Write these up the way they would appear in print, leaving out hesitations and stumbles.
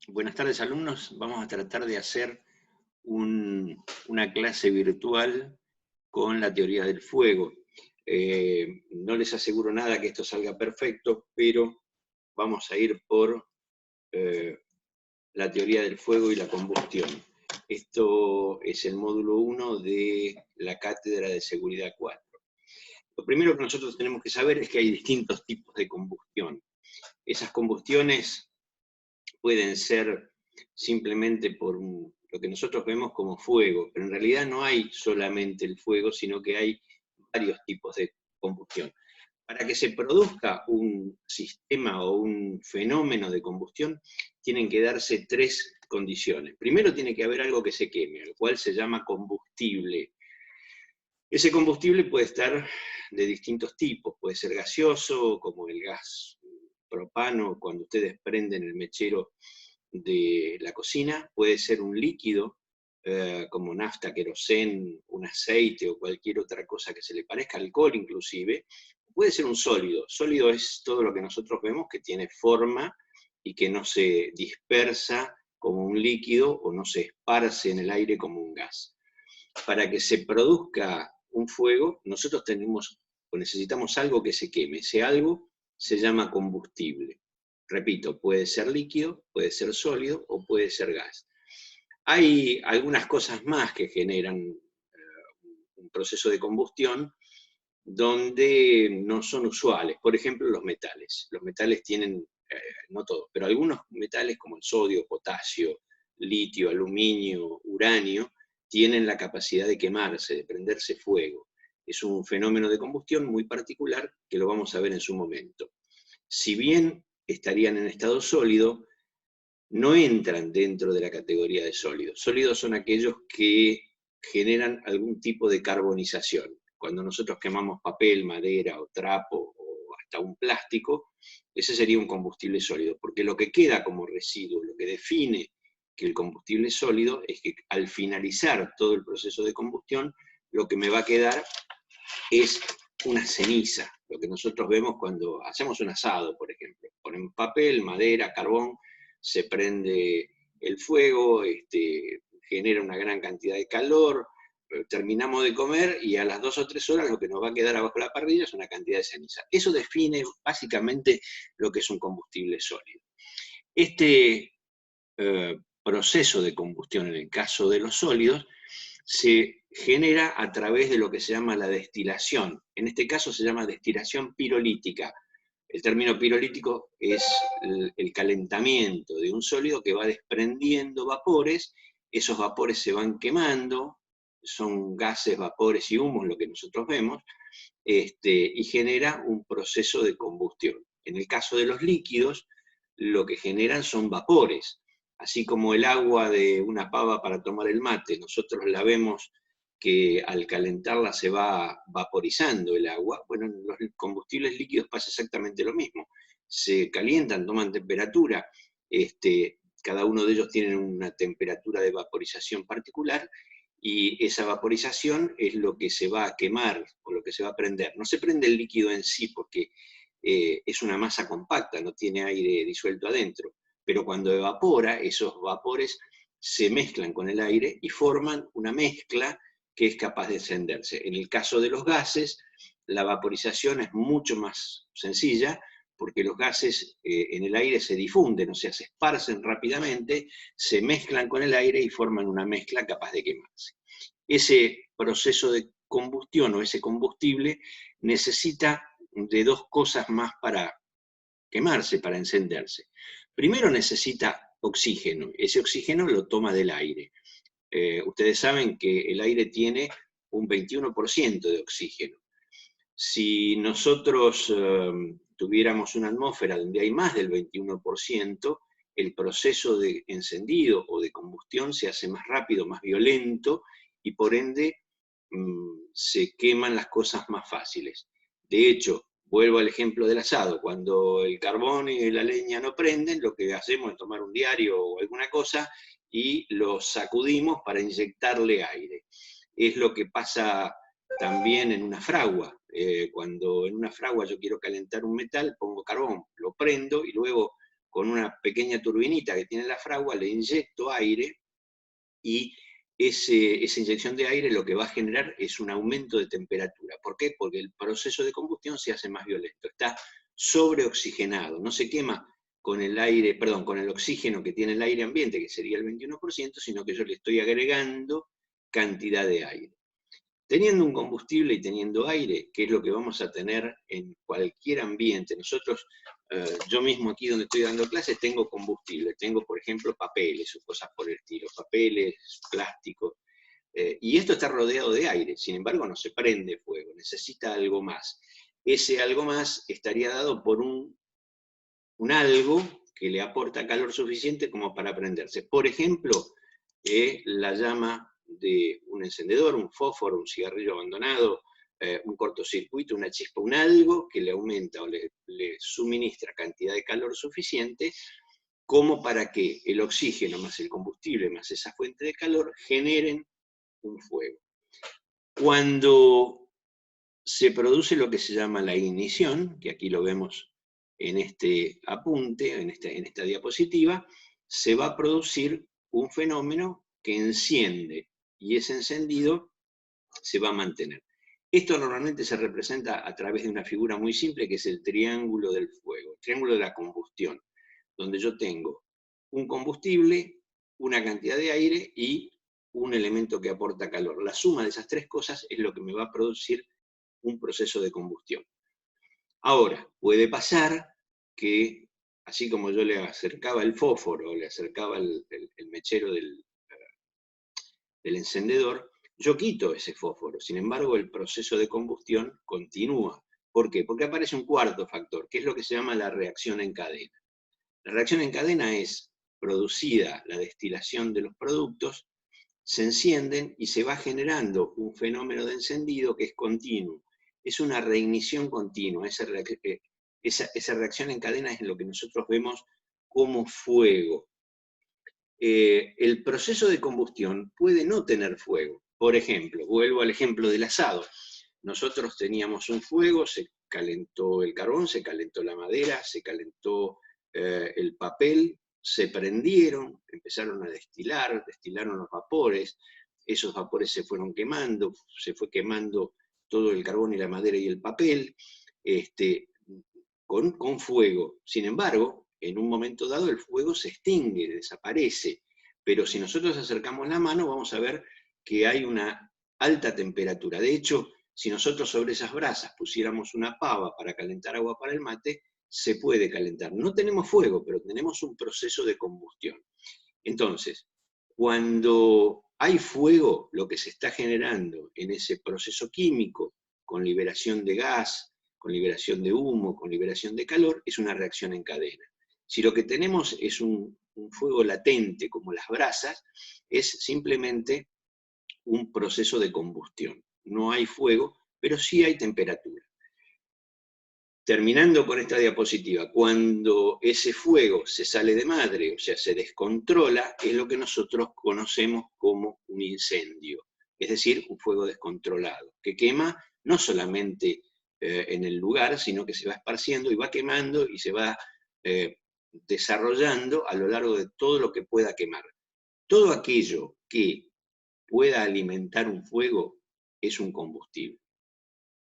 Buenas tardes, alumnos. Vamos a tratar de hacer una clase virtual con la teoría del fuego. No les aseguro nada que esto salga perfecto, pero vamos a ir por eh, la teoría del fuego y la combustión. Esto es el módulo 1 de la Cátedra de Seguridad 4. Lo primero que nosotros tenemos que saber es que hay distintos tipos de combustión. Esas combustiones pueden ser simplemente por lo que nosotros vemos como fuego, pero en realidad no hay solamente el fuego, sino que hay varios tipos de combustión. Para que se produzca un sistema o un fenómeno de combustión, tienen que darse tres condiciones. Primero tiene que haber algo que se queme, al cual se llama combustible. Ese combustible puede estar de distintos tipos, puede ser gaseoso, como el gas propano, cuando ustedes prenden el mechero de la cocina, puede ser un líquido, como nafta, querosén, un aceite o cualquier otra cosa que se le parezca, alcohol inclusive, puede ser un sólido. Sólido es todo lo que nosotros vemos que tiene forma y que no se dispersa como un líquido o no se esparce en el aire como un gas. Para que se produzca un fuego, nosotros tenemos o necesitamos algo que se queme. Ese algo se llama combustible. Repito, puede ser líquido, puede ser sólido o puede ser gas. Hay algunas cosas más que generan un proceso de combustión donde no son usuales. Por ejemplo, los metales. Los metales tienen, no todos, pero algunos metales como el sodio, potasio, litio, aluminio, uranio, tienen la capacidad de quemarse, de prenderse fuego. Es un fenómeno de combustión muy particular que lo vamos a ver en su momento. Si bien estarían en estado sólido, no entran dentro de la categoría de sólidos. Sólidos son aquellos que generan algún tipo de carbonización. Cuando nosotros quemamos papel, madera o trapo o hasta un plástico, ese sería un combustible sólido, porque lo que queda como residuo, lo que define que el combustible es sólido, es que al finalizar todo el proceso de combustión, lo que me va a quedar es una ceniza, lo que nosotros vemos cuando hacemos un asado, por ejemplo. Ponemos papel, madera, carbón, se prende el fuego, genera una gran cantidad de calor, terminamos de comer y a las 2 o 3 horas lo que nos va a quedar abajo de la parrilla es una cantidad de ceniza. Eso define básicamente lo que es un combustible sólido. Este proceso de combustión en el caso de los sólidos se genera a través de lo que se llama la destilación. En este caso se llama destilación pirolítica. El término pirolítico es el calentamiento de un sólido que va desprendiendo vapores, esos vapores se van quemando, son gases, vapores y humos lo que nosotros vemos, y genera un proceso de combustión. En el caso de los líquidos, lo que generan son vapores, así como el agua de una pava para tomar el mate, nosotros la vemos que al calentarla se va vaporizando el agua. Bueno, en los combustibles líquidos pasa exactamente lo mismo. Se calientan, toman temperatura, cada uno de ellos tiene una temperatura de vaporización particular, y esa vaporización es lo que se va a quemar o lo que se va a prender. No se prende el líquido en sí porque es una masa compacta, no tiene aire disuelto adentro, pero cuando evapora, esos vapores se mezclan con el aire y forman una mezcla que es capaz de encenderse. En el caso de los gases, la vaporización es mucho más sencilla porque los gases en el aire se difunden, o sea, se esparcen rápidamente, se mezclan con el aire y forman una mezcla capaz de quemarse. Ese proceso de combustión o ese combustible necesita de dos cosas más para quemarse, para encenderse. Primero necesita oxígeno, ese oxígeno lo toma del aire. Ustedes saben que el aire tiene un 21% de oxígeno. Si nosotros tuviéramos una atmósfera donde hay más del 21%, el proceso de encendido o de combustión se hace más rápido, más violento, y por ende se queman las cosas más fáciles. De hecho, vuelvo al ejemplo del asado, cuando el carbón y la leña no prenden, lo que hacemos es tomar un diario o alguna cosa y lo sacudimos para inyectarle aire. Es lo que pasa también en una fragua. Cuando en una fragua yo quiero calentar un metal, pongo carbón, lo prendo y luego con una pequeña turbinita que tiene la fragua, le inyecto aire, y esa inyección de aire lo que va a generar es un aumento de temperatura. ¿Por qué? Porque el proceso de combustión se hace más violento, está sobreoxigenado, no se quema con el aire, perdón, con el oxígeno que tiene el aire ambiente, que sería el 21%, sino que yo le estoy agregando cantidad de aire. Teniendo un combustible y teniendo aire, que es lo que vamos a tener en cualquier ambiente, nosotros, yo mismo aquí donde estoy dando clases, tengo combustible, tengo por ejemplo papeles o cosas por el estilo, papeles, plásticos, y esto está rodeado de aire, sin embargo no se prende fuego, necesita algo más. Ese algo más estaría dado por un algo que le aporta calor suficiente como para prenderse. Por ejemplo, la llama de un encendedor, un fósforo, un cigarrillo abandonado, un cortocircuito, una chispa, un algo que le aumenta o le suministra cantidad de calor suficiente como para que el oxígeno más el combustible más esa fuente de calor generen un fuego. Cuando se produce lo que se llama la ignición, que aquí lo vemos en este apunte, en esta diapositiva, se va a producir un fenómeno que enciende, y ese encendido se va a mantener. Esto normalmente se representa a través de una figura muy simple, que es el triángulo del fuego, el triángulo de la combustión, donde yo tengo un combustible, una cantidad de aire y un elemento que aporta calor. La suma de esas tres cosas es lo que me va a producir un proceso de combustión. Ahora, puede pasar que, así como yo le acercaba el fósforo, le acercaba el mechero del encendedor, yo quito ese fósforo. Sin embargo, el proceso de combustión continúa. ¿Por qué? Porque aparece un cuarto factor, que es lo que se llama la reacción en cadena. La reacción en cadena es producida la destilación de los productos, se encienden y se va generando un fenómeno de encendido que es continuo. Es una reignición continua. Esa reacción en cadena es lo que nosotros vemos como fuego. El proceso de combustión puede no tener fuego. Por ejemplo, vuelvo al ejemplo del asado. Nosotros teníamos un fuego, se calentó el carbón, se calentó la madera, se calentó el papel, se prendieron, empezaron a destilaron los vapores, esos vapores se fueron quemando, se fue quemando todo el carbón y la madera y el papel, con fuego. Sin embargo, en un momento dado el fuego se extingue, desaparece, pero si nosotros acercamos la mano vamos a ver que hay una alta temperatura. De hecho, si nosotros sobre esas brasas pusiéramos una pava para calentar agua para el mate, se puede calentar. No tenemos fuego, pero tenemos un proceso de combustión. Entonces, cuando hay fuego, lo que se está generando en ese proceso químico, con liberación de gas, con liberación de humo, con liberación de calor, es una reacción en cadena. Si lo que tenemos es un fuego latente, como las brasas, es simplemente un proceso de combustión. No hay fuego, pero sí hay temperatura. Terminando con esta diapositiva, cuando ese fuego se sale de madre, o sea, se descontrola, es lo que nosotros conocemos como un incendio, es decir, un fuego descontrolado, que quema no solamente en el lugar, sino que se va esparciendo y va quemando y se va desarrollando a lo largo de todo lo que pueda quemar. Todo aquello que pueda alimentar un fuego es un combustible.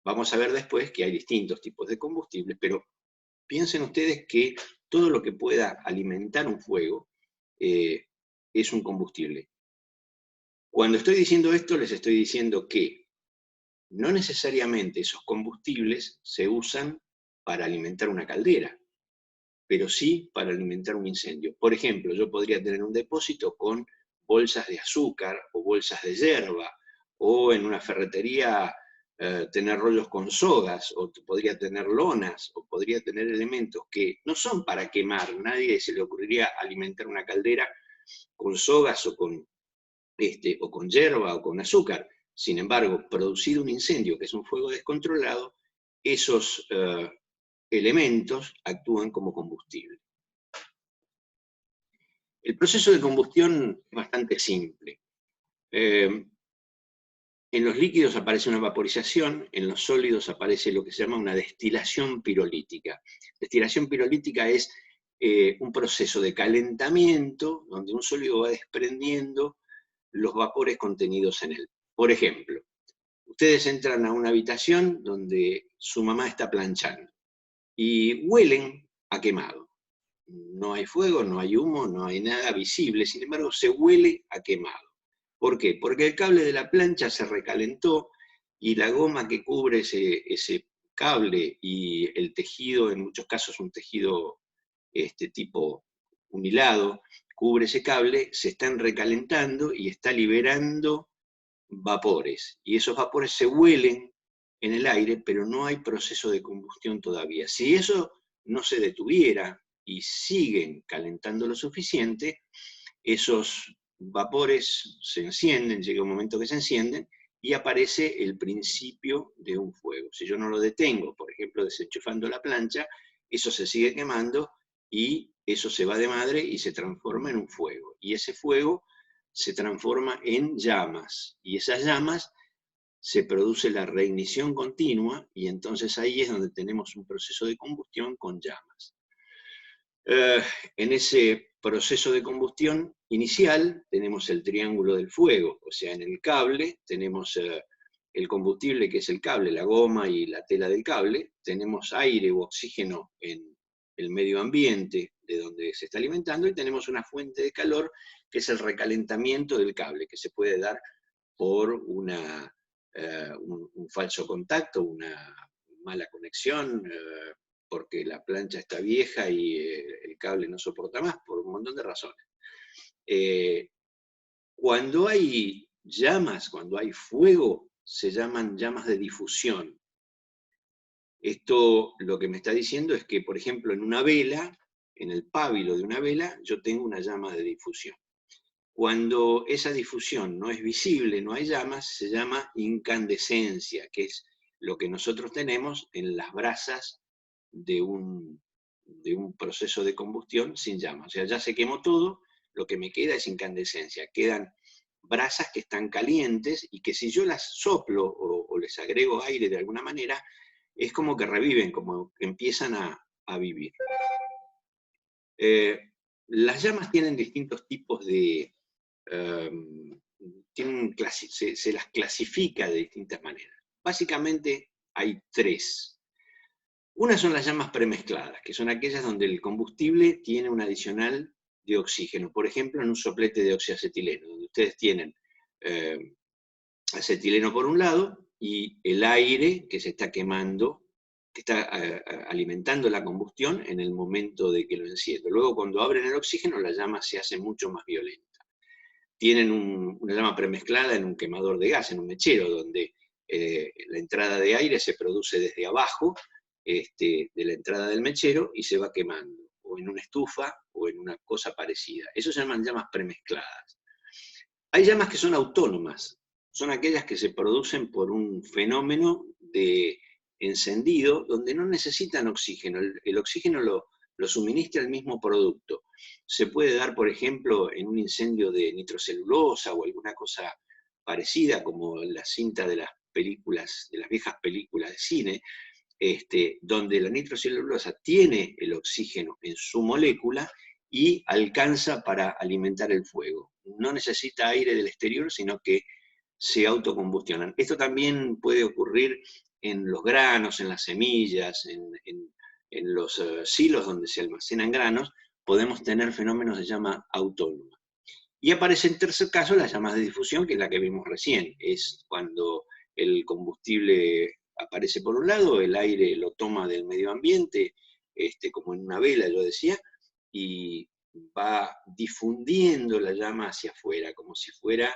Vamos a ver después que hay distintos tipos de combustibles, pero piensen ustedes que todo lo que pueda alimentar un fuego es un combustible. Cuando estoy diciendo esto, les estoy diciendo que no necesariamente esos combustibles se usan para alimentar una caldera, pero sí para alimentar un incendio. Por ejemplo, yo podría tener un depósito con bolsas de azúcar o bolsas de yerba, o en una ferretería tener rollos con sogas, o podría tener lonas, o podría tener elementos que no son para quemar. Nadie se le ocurriría alimentar una caldera con sogas o con yerba o con azúcar. Sin embargo, producir un incendio, que es un fuego descontrolado, esos elementos actúan como combustible. El proceso de combustión es bastante simple. En los líquidos aparece una vaporización, en los sólidos aparece lo que se llama una destilación pirolítica. Destilación pirolítica es un proceso de calentamiento donde un sólido va desprendiendo los vapores contenidos en él. Por ejemplo, ustedes entran a una habitación donde su mamá está planchando y huelen a quemado. No hay fuego, no hay humo, no hay nada visible, sin embargo se huele a quemado. ¿Por qué? Porque el cable de la plancha se recalentó y la goma que cubre ese cable y el tejido, en muchos casos un tejido tipo unilado, cubre ese cable, se están recalentando y está liberando vapores. Y esos vapores se huelen en el aire, pero no hay proceso de combustión todavía. Si eso no se detuviera y siguen calentando lo suficiente, esos vapores se encienden, llega un momento que se encienden, y aparece el principio de un fuego. Si yo no lo detengo, por ejemplo, desenchufando la plancha, eso se sigue quemando y eso se va de madre y se transforma en un fuego. Y ese fuego se transforma en llamas, y esas llamas se produce la reignición continua, y entonces ahí es donde tenemos un proceso de combustión con llamas. En ese proceso de combustión inicial tenemos el triángulo del fuego, o sea, en el cable tenemos el combustible, que es el cable, la goma y la tela del cable, tenemos aire u oxígeno en el medio ambiente de donde se está alimentando, y tenemos una fuente de calor, que es el recalentamiento del cable, que se puede dar por un falso contacto, una mala conexión, porque la plancha está vieja y el cable no soporta más, por un montón de razones. Cuando hay llamas, cuando hay fuego, se llaman llamas de difusión. Esto lo que me está diciendo es que, por ejemplo, en una vela, en el pábilo de una vela, yo tengo una llama de difusión. Cuando esa difusión no es visible, no hay llamas, se llama incandescencia, que es lo que nosotros tenemos en las brasas de un proceso de combustión sin llamas. O sea, ya se quemó todo, lo que me queda es incandescencia. Quedan brasas que están calientes y que si yo las soplo o les agrego aire de alguna manera, es como que reviven, como que empiezan a vivir. Las llamas tienen distintos tipos de... se las clasifica de distintas maneras. Básicamente hay tres. Una son las llamas premezcladas, que son aquellas donde el combustible tiene un adicional de oxígeno. Por ejemplo, en un soplete de oxiacetileno, donde ustedes tienen acetileno por un lado y el aire que se está quemando, que está alimentando la combustión en el momento de que lo enciendo. Luego, cuando abren el oxígeno, la llama se hace mucho más violenta. Tienen una llama premezclada en un quemador de gas, en un mechero, donde la entrada de aire se produce desde abajo de la entrada del mechero y se va quemando, o en una estufa o en una cosa parecida. Eso se llaman llamas premezcladas. Hay llamas que son autónomas, son aquellas que se producen por un fenómeno de encendido donde no necesitan oxígeno. El oxígeno lo suministra el mismo producto. Se puede dar, por ejemplo, en un incendio de nitrocelulosa o alguna cosa parecida, como la cinta de las películas, de las viejas películas de cine, donde la nitrocelulosa tiene el oxígeno en su molécula y alcanza para alimentar el fuego. No necesita aire del exterior, sino que se autocombustionan. Esto también puede ocurrir en los granos, en las semillas, en los silos donde se almacenan granos, podemos tener fenómenos de llama autónoma. Y aparece en tercer caso las llamas de difusión, que es la que vimos recién. Es cuando el combustible aparece por un lado, el aire lo toma del medio ambiente, como en una vela, yo decía, y va difundiendo la llama hacia afuera, como si fuera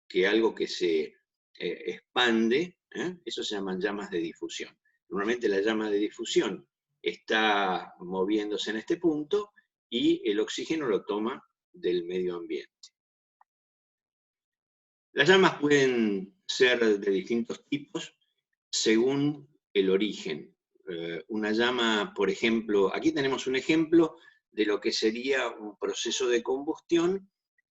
que algo que se expande, eso se llaman llamas de difusión. Normalmente la llama de difusión está moviéndose en este punto y el oxígeno lo toma del medio ambiente. Las llamas pueden ser de distintos tipos según el origen. Una llama, por ejemplo, aquí tenemos un ejemplo de lo que sería un proceso de combustión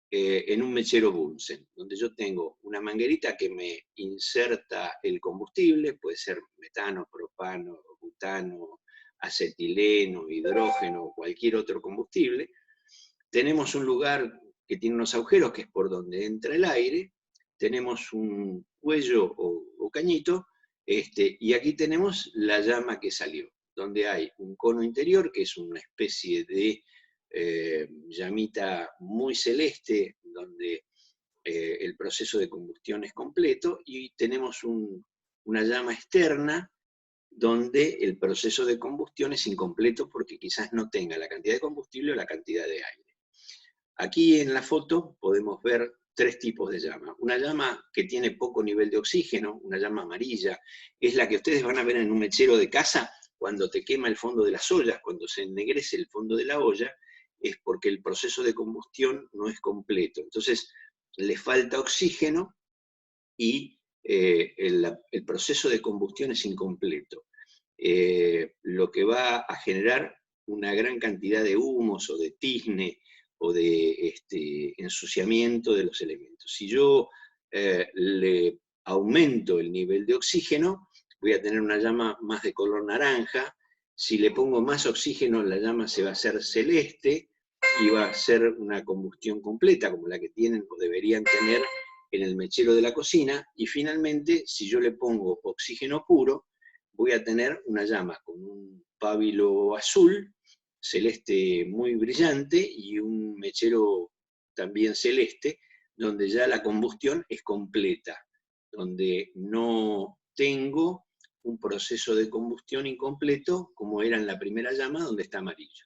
en un mechero Bunsen, donde yo tengo una manguerita que me inserta el combustible, puede ser metano, propano, butano, acetileno, hidrógeno o cualquier otro combustible. Tenemos un lugar que tiene unos agujeros, que es por donde entra el aire. Tenemos un cuello o cañito, y aquí tenemos la llama que salió, donde hay un cono interior, que es una especie de llamita muy celeste, donde el proceso de combustión es completo, y tenemos una llama externa, donde el proceso de combustión es incompleto porque quizás no tenga la cantidad de combustible o la cantidad de aire. Aquí en la foto podemos ver tres tipos de llama. Una llama que tiene poco nivel de oxígeno, una llama amarilla, es la que ustedes van a ver en un mechero de casa cuando te quema el fondo de las ollas, cuando se ennegrece el fondo de la olla, es porque el proceso de combustión no es completo. Entonces, le falta oxígeno y el proceso de combustión es incompleto. Lo que va a generar una gran cantidad de humos o de tizne o de ensuciamiento de los elementos. Si yo le aumento el nivel de oxígeno, voy a tener una llama más de color naranja. Si le pongo más oxígeno, la llama se va a hacer celeste y va a ser una combustión completa, como la que tienen o deberían tener en el mechero de la cocina. Y finalmente, si yo le pongo oxígeno puro, voy a tener una llama con un pábilo azul, celeste muy brillante, y un mechero también celeste, donde ya la combustión es completa, donde no tengo un proceso de combustión incompleto como era en la primera llama, donde está amarillo.